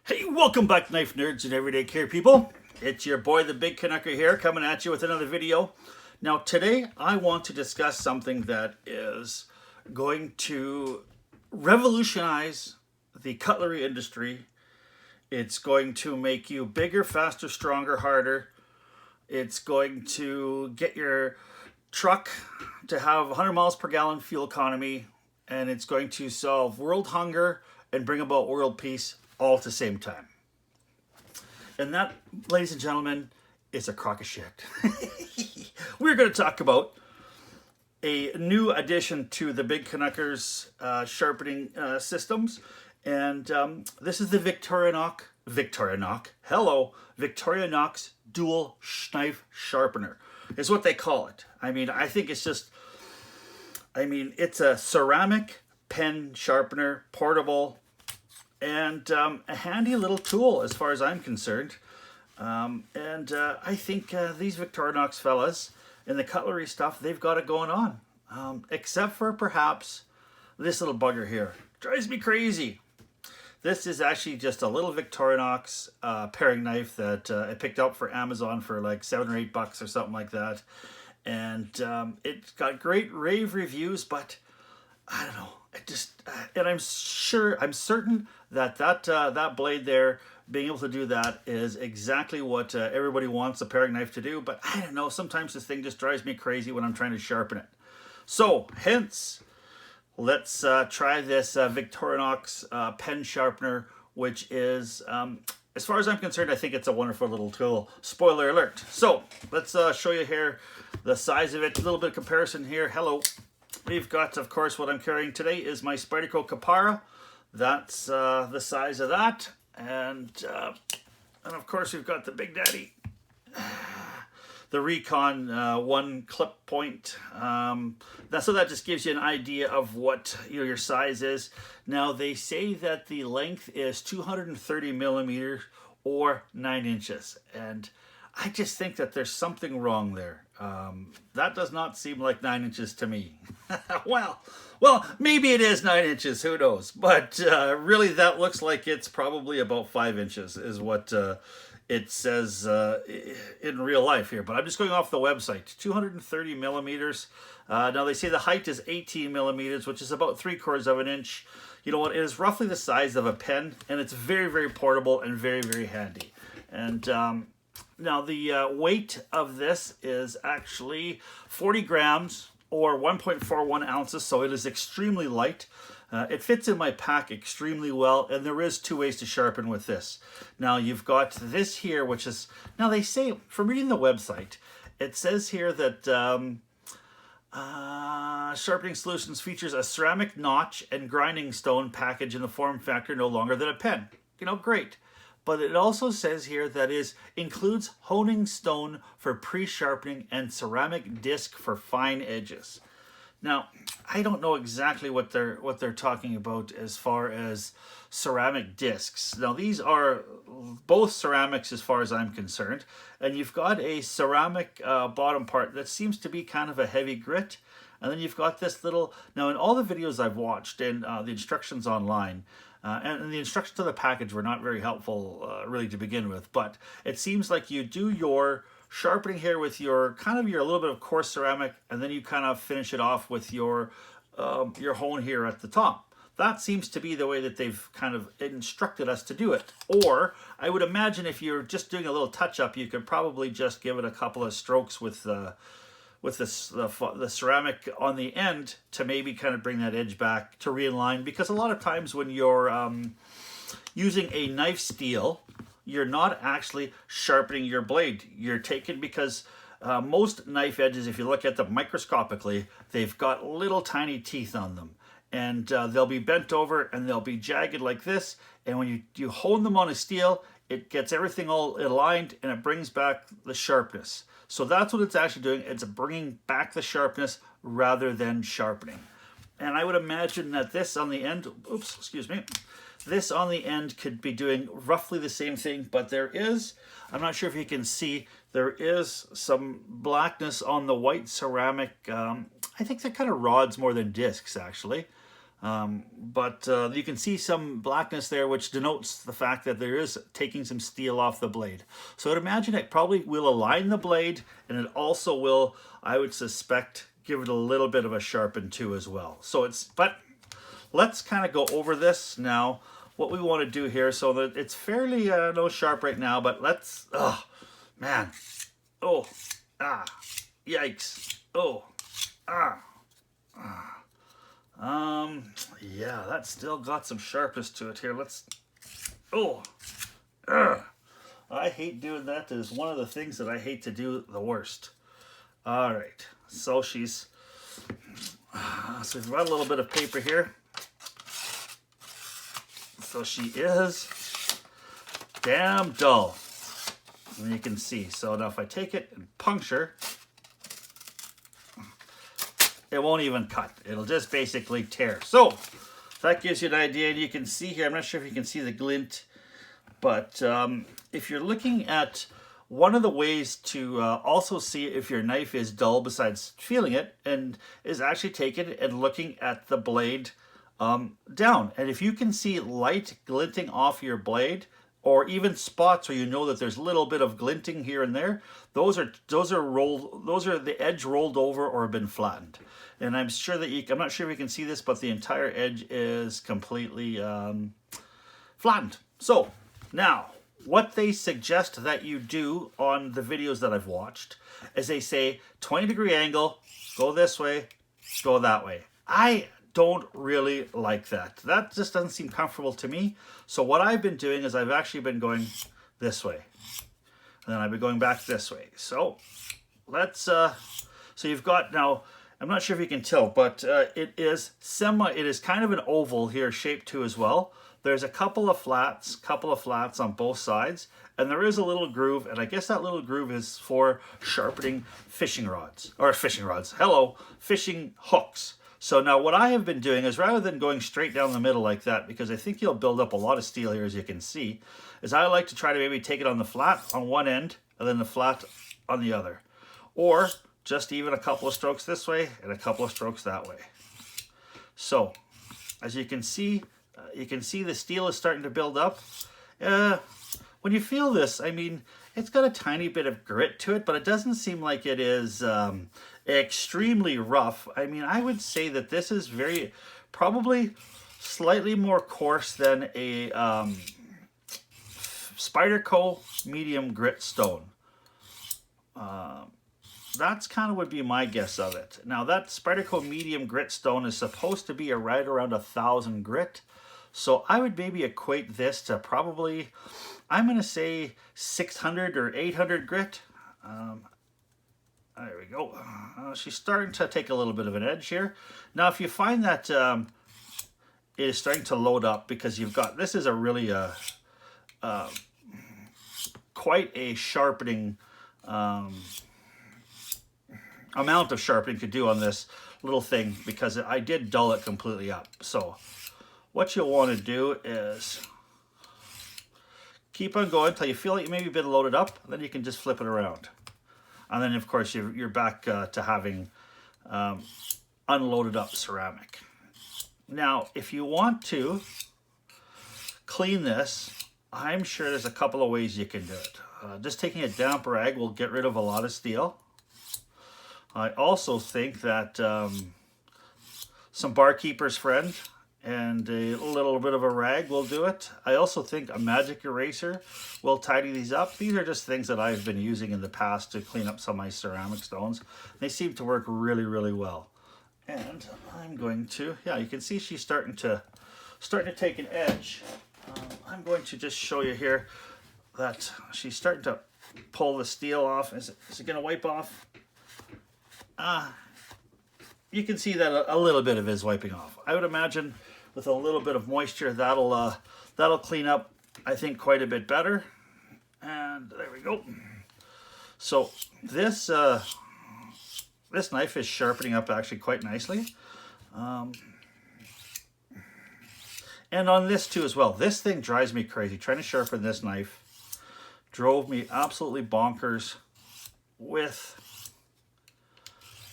Hey, welcome back, knife nerds and everyday care people. It's your boy, the Big Canucker here, coming at you with another video. Now, today I want to discuss something that is going to revolutionize the cutlery industry. It's going to make you bigger, faster, stronger, harder. It's going to get your truck to have 100 miles per gallon fuel economy, and it's going to solve world hunger and bring about world peace all at the same time. And that, ladies and gentlemen, is a crock of shit. We're going to talk about a new addition to the Big Canuckers sharpening systems. And this is the Victorinox Dual Knife Sharpener is what they call it. I think it's just, it's a ceramic pen sharpener, portable, and a handy little tool as far as I'm concerned. I think these Victorinox fellas in the cutlery stuff, they've got it going on. Except for perhaps this little bugger here. Drives me crazy. This is actually just a little Victorinox paring knife that I picked up for Amazon for like $7 or $8 or something like that. And it's got great rave reviews, but I don't know. And I'm certain that that blade there, being able to do that, is exactly what everybody wants a paring knife to do. But I don't know. Sometimes this thing just drives me crazy when I'm trying to sharpen it. So, hence, let's try this Victorinox pen sharpener, which is, as far as I'm concerned, I think it's a wonderful little tool. Spoiler alert. So, let's show you here the size of it. A little bit of comparison here. Hello. We've got, of course, what I'm carrying today is my Spyderco Capara. That's the size of that. And of course, we've got the Big Daddy, the Recon 1 clip point. So that just gives you an idea of what your size is. Now, they say that the length is 230 millimeters or 9 inches. And I just think that there's something wrong there. That does not seem like 9 inches to me. well, maybe it is 9 inches, who knows? But really, that looks like it's probably about 5 inches is what it says in real life here. But I'm just going off the website. 230 millimeters. Now, they say the height is 18 millimeters, which is about 3/4 of an inch. You know what? It is roughly the size of a pen, and it's very, very portable and very, very handy. And now, the weight of this is actually 40 grams or 1.41 ounces, so it is extremely light. It fits in my pack extremely well, and there is 2 ways to sharpen with this. Now, you've got this here, which is, now they say, from reading the website, it says here that Sharpening Solutions features a ceramic notch and grinding stone package in the form factor no longer than a pen. Great. But it also says here that includes honing stone for pre-sharpening and ceramic disc for fine edges. Now, I don't know exactly what they're talking about as far as ceramic discs. Now, these are both ceramics as far as I'm concerned, and you've got a ceramic bottom part that seems to be kind of a heavy grit, and then you've got this little. Now, in all the videos I've watched and the instructions online. And the instructions to the package were not very helpful, really, to begin with. But it seems like you do your sharpening here with your little bit of coarse ceramic, and then you kind of finish it off with your hone here at the top. That seems to be the way that they've kind of instructed us to do it. Or I would imagine if you're just doing a little touch-up, you could probably just give it a couple of strokes with the ceramic on the end to maybe kind of bring that edge back to realign, because a lot of times when you're using a knife steel, you're not actually sharpening your blade. You're taking, because most knife edges, if you look at them microscopically, they've got little tiny teeth on them, and they'll be bent over and they'll be jagged like this, and when you hone them on a steel, it gets everything all aligned and it brings back the sharpness. So that's what it's actually doing. It's bringing back the sharpness rather than sharpening. And I would imagine that this on the end, this on the end could be doing roughly the same thing, but there is, I'm not sure if you can see, there is some blackness on the white ceramic. I think they're kind of rods more than discs, actually. But you can see some blackness there, which denotes the fact that there is taking some steel off the blade. So I'd imagine it probably will align the blade, and it also will, I would suspect, give it a little bit of a sharpen too as well. So but let's kind of go over this now, what we want to do here, so that it's fairly no sharp right now, but let's, oh, man, oh, ah, yikes, oh, ah, ah. Yeah, that's still got some sharpness to it here. I hate doing that. It is one of the things that I hate to do the worst. All right, so so we've got a little bit of paper here. So she is damn dull, and you can see. So now if I take it and puncture, it won't even cut. It'll just basically tear. So that gives you an idea. And you can see here, I'm not sure if you can see the glint, but if you're looking at one of the ways to also see if your knife is dull, besides feeling it, and is actually taking it and looking at the blade down. And if you can see light glinting off your blade, or even spots where you know that there's a little bit of glinting here and there, those are the edge rolled over or been flattened. And I'm sure that I'm not sure if you can see this, but the entire edge is completely flattened. So now, what they suggest that you do on the videos that I've watched is they say 20-degree angle, go this way, go that way. I don't really like that. That just doesn't seem comfortable to me. So what I've been doing is I've actually been going this way. And then I've been going back this way. So let's, so you've got now, I'm not sure if you can tell, but it is kind of an oval here shaped too as well. There's a couple of flats on both sides, and there is a little groove, and I guess that little groove is for sharpening fishing rods, fishing hooks. So now what I have been doing is, rather than going straight down the middle like that, because I think you'll build up a lot of steel here, as you can see, is I like to try to maybe take it on the flat on one end and then the flat on the other. Or just even a couple of strokes this way and a couple of strokes that way. So as you can see the steel is starting to build up. When you feel this, I mean, it's got a tiny bit of grit to it, but it doesn't seem like it is extremely rough. I mean, I would say that this is probably slightly more coarse than a Spyderco medium grit stone. That's kind of would be my guess of it. Now that Spyderco medium grit stone is supposed to be right around 1,000 grit. So I would maybe equate this to probably, I'm going to say 600 or 800 grit. There we go. She's starting to take a little bit of an edge here. Now, if you find that it is starting to load up, because this is a really quite a sharpening amount of sharpening to do on this little thing, because I did dull it completely up. So what you'll want to do is keep on going until you feel like you maybe a bit loaded up, then you can just flip it around. And then, of course, you're back to having unloaded up ceramic. Now, if you want to clean this, I'm sure there's a couple of ways you can do it. Just taking a damp rag will get rid of a lot of steel. I also think that some barkeeper's friend and a little bit of a rag will do it. I also think a magic eraser will tidy these up. These are just things that I've been using in the past to clean up some of my ceramic stones. They seem to work really, really well. And I'm going to, yeah, you can see she's starting to take an edge. I'm going to just show you here that she's starting to pull the steel off. Is it going to wipe off? You can see that a little bit of it is wiping off. I would imagine with a little bit of moisture, that'll clean up, I think, quite a bit better. And there we go. So this knife is sharpening up actually quite nicely. And on this too as well. This thing drives me crazy. Trying to sharpen this knife drove me absolutely bonkers with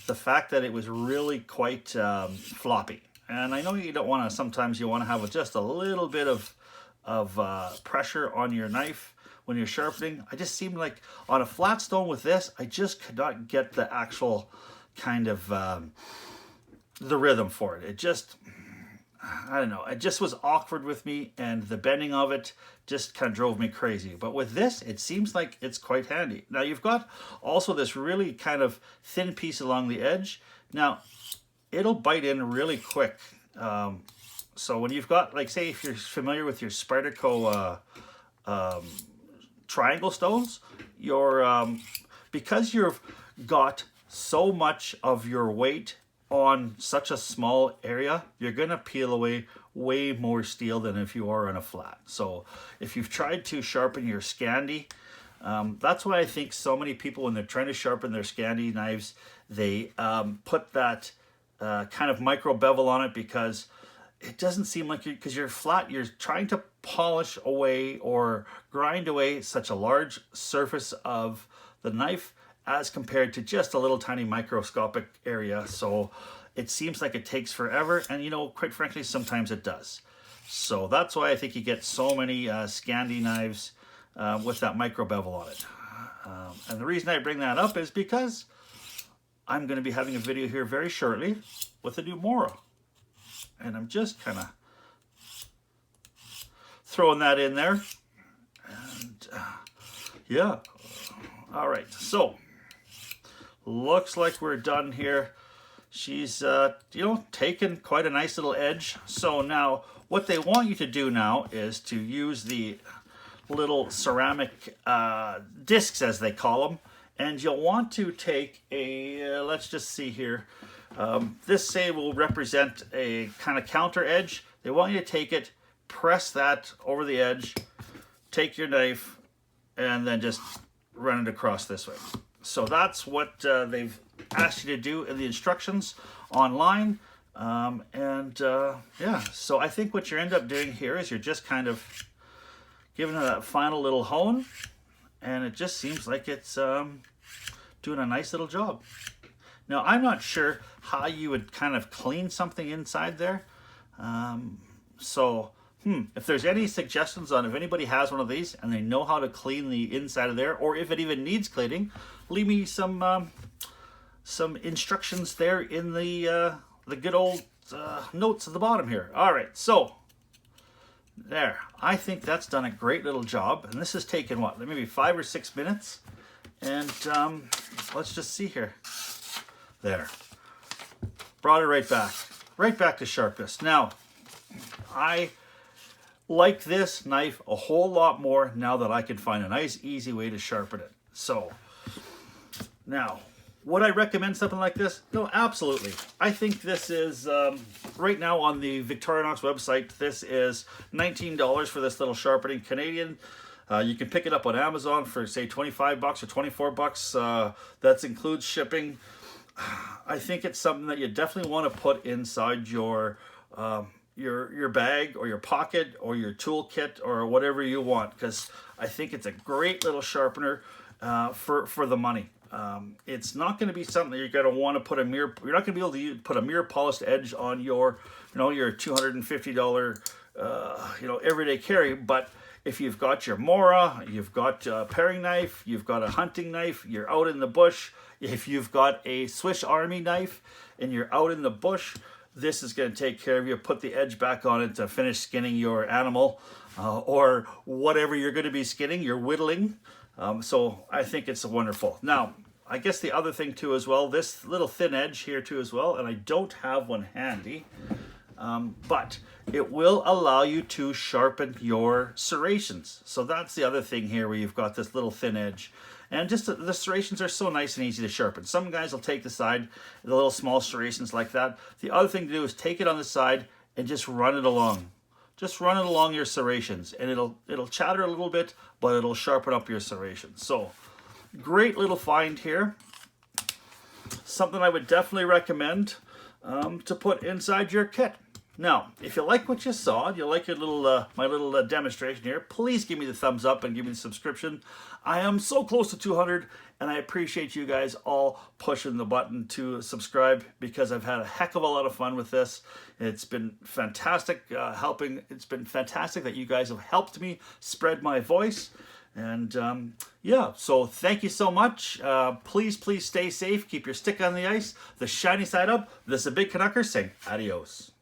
the fact that it was really quite floppy. And I know you don't want to, sometimes you want to have just a little bit of pressure on your knife when you're sharpening. I just seem like on a flat stone with this, I just could not get the actual kind of the rhythm for it. It just, I don't know, it just was awkward with me, and the bending of it just kind of drove me crazy. But with this, it seems like it's quite handy. Now you've got also this really kind of thin piece along the edge. Now it'll bite in really quick. So when you've got, like, say if you're familiar with your Spyderco triangle stones, because you've got so much of your weight on such a small area, you're gonna peel away way more steel than if you are on a flat. So if you've tried to sharpen your Scandi, that's why I think so many people, when they're trying to sharpen their Scandi knives, they put that kind of micro bevel on it, because it doesn't seem like because you're flat, you're trying to polish away or grind away such a large surface of the knife as compared to just a little tiny microscopic area. So it seems like it takes forever, and, you know, quite frankly, sometimes it does. So that's why I think you get so many Scandi knives with that micro bevel on it. And the reason I bring that up is because I'm going to be having a video here very shortly with a new Mora. And I'm just kind of throwing that in there. And yeah. All right. So looks like we're done here. She's, you know, taken quite a nice little edge. So now what they want you to do now is to use the little ceramic discs, as they call them. And you'll want to take a, let's just see here. This, say, will represent a kind of counter edge. They want you to take it, press that over the edge, take your knife, and then just run it across this way. So that's what they've asked you to do in the instructions online. Yeah, so I think what you end up doing here is you're just kind of giving it that final little hone, and it just seems like it's doing a nice little job. Now, I'm not sure how you would kind of clean something inside there. If there's any suggestions on if anybody has one of these and they know how to clean the inside of there, or if it even needs cleaning, leave me some instructions there in the good old notes at the bottom here. All right, so there. I think that's done a great little job. And this has taken, what, maybe 5 or 6 minutes? And let's just see here. There. Brought it right back to sharpness. Now, I like this knife a whole lot more now that I can find a nice, easy way to sharpen it. So, now, would I recommend something like this? No, absolutely. I think this is, right now on the Victorinox website, this is $19 for this little sharpening Canadian. You can pick it up on Amazon for, say, 25 bucks or 24 bucks. That includes shipping. I think it's something that you definitely want to put inside your bag or your pocket or your toolkit or whatever you want, because I think it's a great little sharpener for the money. It's not going to be something that you're going to want to put a mirror. You're not going to be able to put a mirror polished edge on your, your $250, everyday carry. But if you've got your Mora, you've got a paring knife, you've got a hunting knife, you're out in the bush. If you've got a Swiss Army knife and you're out in the bush, this is going to take care of you. Put the edge back on it to finish skinning your animal or whatever you're going to be skinning, you're whittling. So I think it's wonderful. Now, I guess the other thing too as well, this little thin edge here too as well, and I don't have one handy, but it will allow you to sharpen your serrations. So that's the other thing here, where you've got this little thin edge. And just the serrations are so nice and easy to sharpen. Some guys will take the side, the little small serrations like that. The other thing to do is take it on the side and just run it along. Just run it along your serrations, and it'll chatter a little bit, but it'll sharpen up your serrations. So, great little find here. Something I would definitely recommend to put inside your kit. Now, if you like what you saw, you like your little my little demonstration here, please give me the thumbs up and give me the subscription. I am so close to 200, and I appreciate you guys all pushing the button to subscribe, because I've had a heck of a lot of fun with this. It's been fantastic helping. It's been fantastic that you guys have helped me spread my voice. And yeah, so thank you so much. Please stay safe. Keep your stick on the ice, the shiny side up. This is a Big Canucker saying adios.